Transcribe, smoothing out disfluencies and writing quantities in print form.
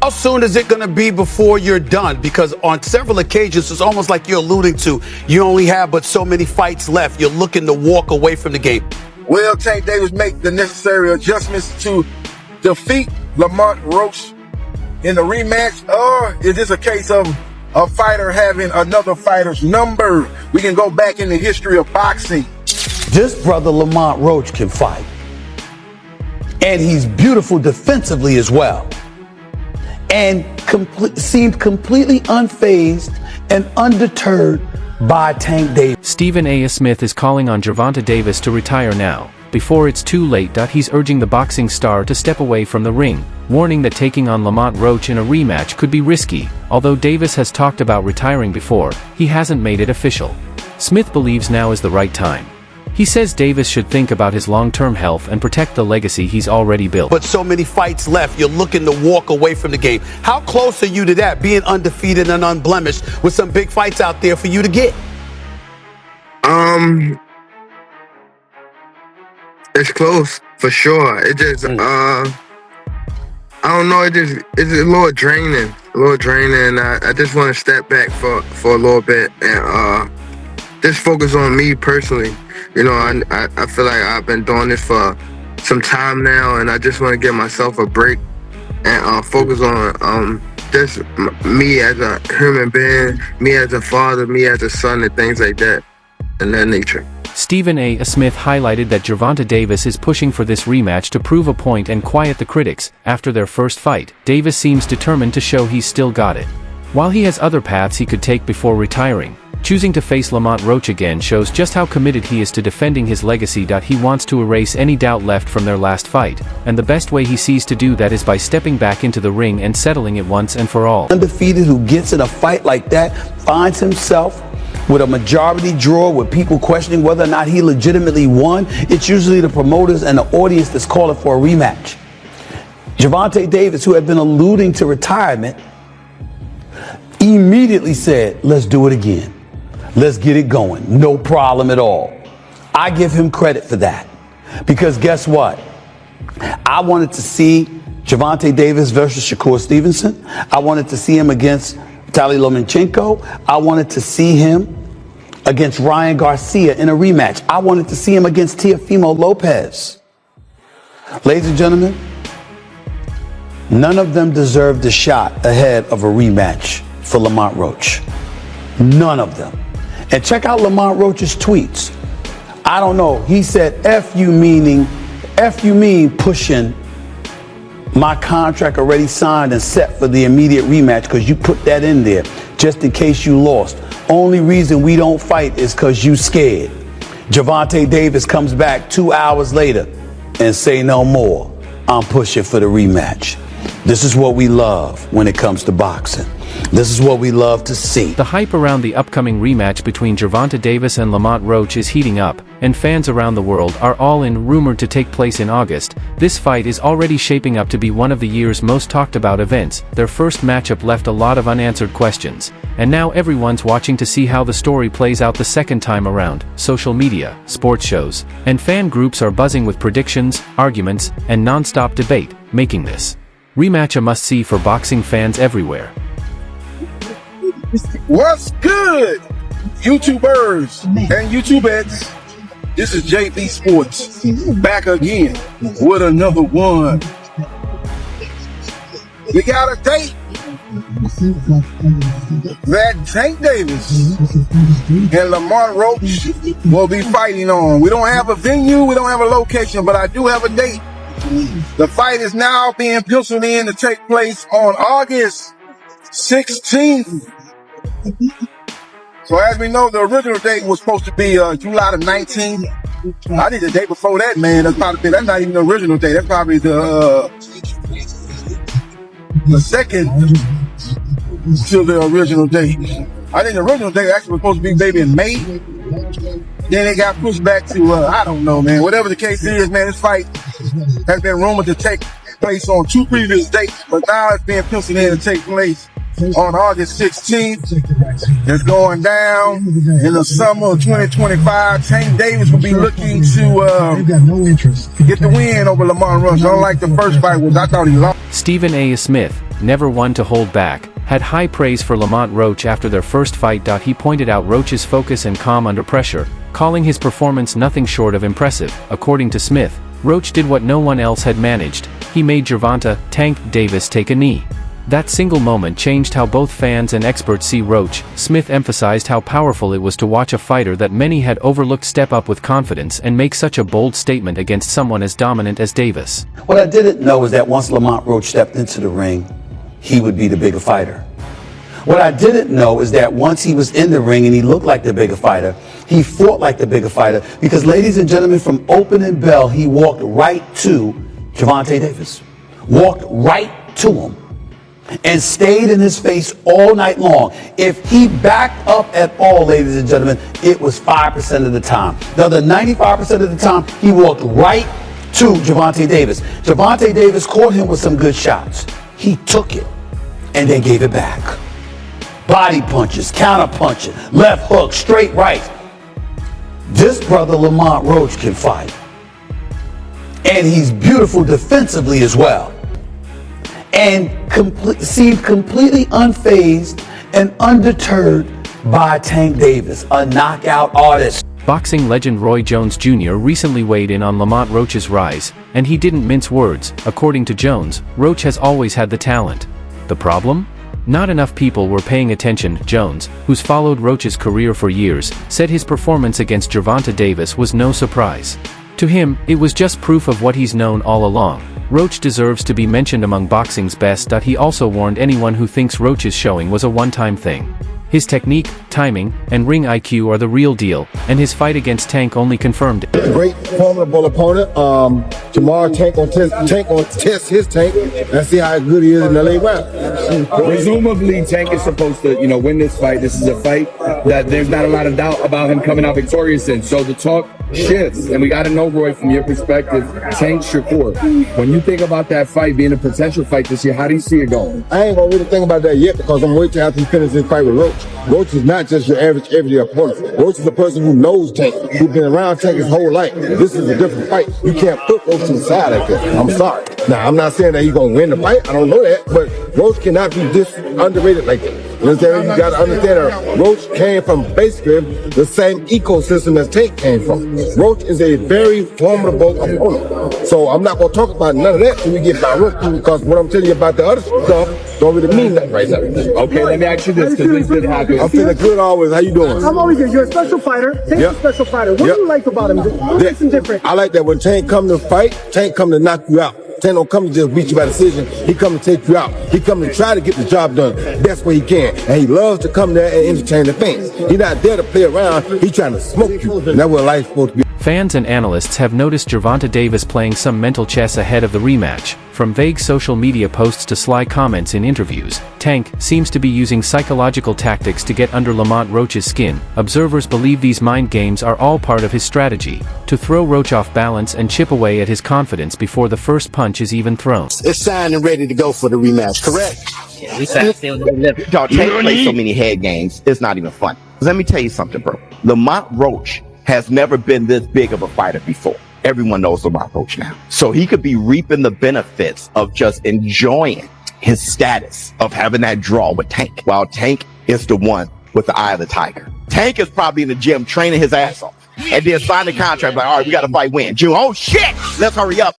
How soon is it going to be before you're done? Because on several occasions, it's almost like you're alluding to you only have but so many fights left. You're looking to walk away from the game. Will Tank Davis make the necessary adjustments to defeat Lamont Roach in the rematch? Or is this a case of a fighter having another fighter's number? We can go back in the history of boxing. This brother Lamont Roach can fight. And he's beautiful defensively as well. And seemed completely unfazed and undeterred by Tank Davis. Stephen A. Smith is calling on Gervonta Davis to retire now, before it's too late. He's urging the boxing star to step away from the ring, warning that taking on Lamont Roach in a rematch could be risky. Although Davis has talked about retiring before, he hasn't made it official. Smith believes now is the right time. He says Davis should think about his long-term health and protect the legacy he's already built. But so many fights left, you're looking to walk away from the game. How close are you to that, being undefeated and unblemished with some big fights out there for you to get? It's close, for sure. It just, I don't know, it's a little draining. I just want to step back for a little bit and just focus on me personally. You know, I feel like I've been doing this for some time now, and I just want to give myself a break and focus on just me as a human being, me as a father, me as a son, and things like that, and that nature. Stephen A. Smith highlighted that Gervonta Davis is pushing for this rematch to prove a point and quiet the critics. After their first fight, Davis seems determined to show he's still got it. While he has other paths he could take before retiring, choosing to face Lamont Roach again shows just how committed he is to defending his legacy. He wants to erase any doubt left from their last fight, and the best way he sees to do that is by stepping back into the ring and settling it once and for all. Undefeated who gets in a fight like that finds himself with a majority draw with people questioning whether or not he legitimately won. It's usually the promoters and the audience that's calling for a rematch. Gervonta Davis, who had been alluding to retirement, immediately said, let's do it again. Let's get it going. No problem at all. I give him credit for that. Because guess what? I wanted to see Gervonta Davis versus Shakur Stevenson. I wanted to see him against Vitaly Lomachenko. I wanted to see him against Ryan Garcia in a rematch. I wanted to see him against Teofimo Lopez. Ladies and gentlemen, none of them deserved a shot ahead of a rematch for Lamont Roach. None of them. And check out Lamont Roach's tweets. I don't know. He said, F you mean pushing my contract already signed and set for the immediate rematch because you put that in there just in case you lost. Only reason we don't fight is because you scared. Gervonta Davis comes back 2 hours later and say no more. I'm pushing for the rematch. This is what we love when it comes to boxing. This is what we love to see. The hype around the upcoming rematch between Gervonta Davis and Lamont Roach is heating up, and fans around the world are all in, rumored to take place in August. This fight is already shaping up to be one of the year's most talked about events. Their first matchup left a lot of unanswered questions, and now everyone's watching to see how the story plays out the second time around. Social media, sports shows, and fan groups are buzzing with predictions, arguments, and non-stop debate, making this rematch a must-see for boxing fans everywhere. What's good, YouTubers and YouTubettes? This is JB Sports, back again with another one. We got a date that Tank Davis and Lamont Roach will be fighting on. We don't have a venue, we don't have a location, but I do have a date. The fight is now being penciled in to take place on August 16th. So as we know, the original date was supposed to be July the 19th. I think the day before that, man, that's not even the original date. That's probably the second to the original date. I think the original date actually was supposed to be maybe in May. Then it got pushed back to, I don't know, man. Whatever the case is, man, this fight has been rumored to take place on 2 previous dates, but now it's being penciled in to take place on August 16th. It's going down in the summer of 2025. Tank Davis will be looking to get the win over Lamont Roach. Unlike the first fight, which I thought he lost. Stephen A. Smith, never one to hold back, had high praise for Lamont Roach after their first fight. He pointed out Roach's focus and calm under pressure, calling his performance nothing short of impressive. According to Smith, Roach did what no one else had managed. He made Gervonta Tank Davis take a knee. That single moment changed how both fans and experts see Roach. Smith emphasized how powerful it was to watch a fighter that many had overlooked step up with confidence and make such a bold statement against someone as dominant as Davis. What I didn't know is that once Lamont Roach stepped into the ring, he would be the bigger fighter. What I didn't know is that once he was in the ring and he looked like the bigger fighter, he fought like the bigger fighter. Because, ladies and gentlemen, from opening bell, he walked right to Gervonta Davis. Walked right to him. And stayed in his face all night long. If he backed up at all, ladies and gentlemen, it was 5% of the time. The other 95% of the time, he walked right to Gervonta Davis. Gervonta Davis caught him with some good shots. He took it and then gave it back. Body punches, counter punches, left hook, straight right. This brother Lamont Roach can fight. And he's beautiful defensively as well. And seemed completely unfazed and undeterred by Tank Davis, a knockout artist. Boxing legend Roy Jones Jr. recently weighed in on Lamont Roach's rise, and he didn't mince words. According to Jones, Roach has always had the talent. The problem? Not enough people were paying attention. Jones, who's followed Roach's career for years, said his performance against Gervonta Davis was no surprise. To him, it was just proof of what he's known all along. Roach deserves to be mentioned among boxing's best. He also warned anyone who thinks Roach's showing was a one-time thing. His technique, timing, and ring IQ are the real deal, and his fight against Tank only confirmed it. Great, formidable opponent. Tomorrow, Tank gonna test his Tank and see how good he is in the late round. Presumably, Tank is supposed to, win this fight. This is a fight that there's not a lot of doubt about him coming out victorious in. So the talk shifts, and we got to know, Roy, from your perspective, Tank Shakur. When you think about that fight being a potential fight this year, how do you see it going? I ain't gonna really think about that yet because I'm waiting after he finishes his fight with Roach. Roach is not just your average everyday opponent. Roach is a person who knows Tank, who's been around Tank his whole life. This is a different fight. You can't put Roach to the side like that. I'm sorry. Now, I'm not saying that he's gonna win the fight. I don't know that, but Roach cannot be this underrated like that. You understand? You gotta understand that Roach came from basically the same ecosystem as Tank came from. Roach is a very formidable opponent. So I'm not gonna talk about none of that till we get by Roach, because what I'm telling you about the other stuff don't really mean nothing right now. Okay, let me ask you this, because this didn't happen. I'm feeling good always. How you doing? I'm always good. You're a special fighter. Tank's a special fighter. What do you like about him? What's different? I like that when Tank come to fight, Tank come to knock you out. Tank don't come to just beat you by decision. He come to take you out. He come to try to get the job done best way he can. And he loves to come there and entertain the fans. He's not there to play around. He's trying to smoke you. And that's what life's supposed to be. Fans and analysts have noticed Gervonta Davis playing some mental chess ahead of the rematch. From vague social media posts to sly comments in interviews, Tank seems to be using psychological tactics to get under Lamont Roach's skin. Observers believe these mind games are all part of his strategy, to throw Roach off balance and chip away at his confidence before the first punch is even thrown. It's signed and ready to go for the rematch, correct? Yeah, we signed still delivered. Y'all Tank play so many head games, it's not even fun. Let me tell you something, bro. Lamont Roach has never been this big of a fighter before. Everyone knows Lamont Roach now. So he could be reaping the benefits of just enjoying his status of having that draw with Tank, while Tank is the one with the eye of the tiger. Tank is probably in the gym training his ass off and then sign the contract like, all right, we got to fight when? June. Oh shit, let's hurry up.